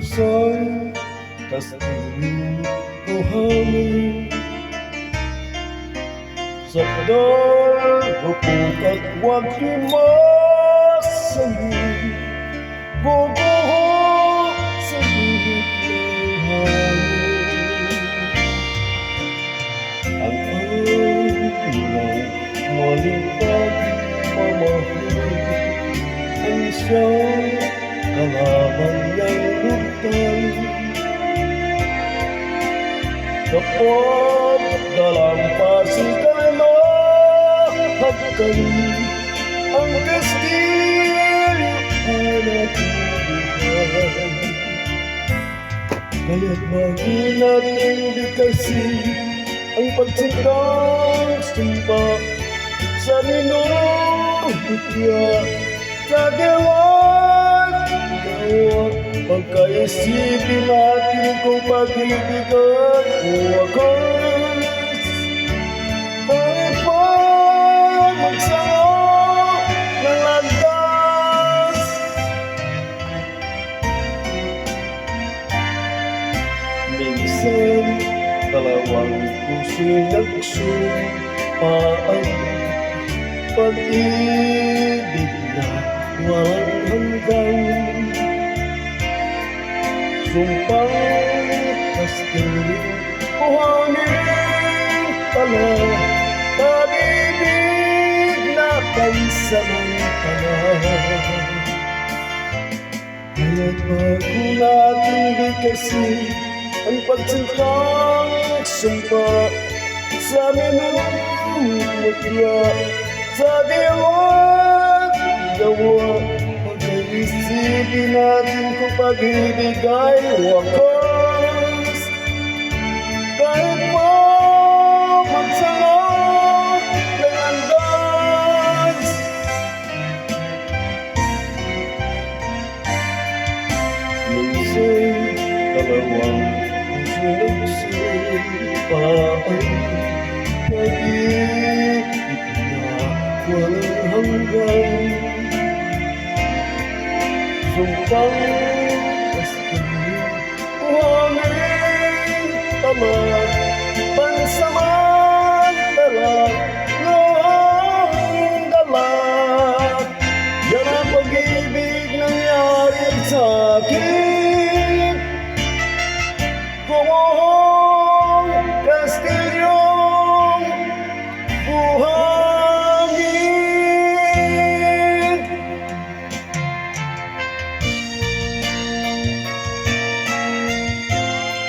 minsan kasing buhangin sakdal, hukuk at huwag himasangin bubuho sa higit ng hangin. Ang araw muling pagmamahal ang siyang kalaban niyang lutang. Kapag dalampasin ka na hagkan ang kastilyo ay natubuhan. Kaya't bago natin bigkasin ang pagsintang sumpa sa minumutya sa gawat pagkaisipin natin kung pag-ibig at wakas. Bakit pa magsama ng landas? Minsan dalawang puso'y nagsumpaan, pag-ibig na walang hanggan. Sumpang kastil, buhangin pala, pag-ibig na pansamantala. Kaya't bago natin bigkasin ang pagsintang sumpa sa minumutya sa diwa't gawa. Pagkaisipin natin kung pag-ibig ay wakas. Kahit pa magsama ng landas, minsan dalawang nagsimpaan, pag-ibig na walang hanggan. Sumpang kastil, buhangin tama.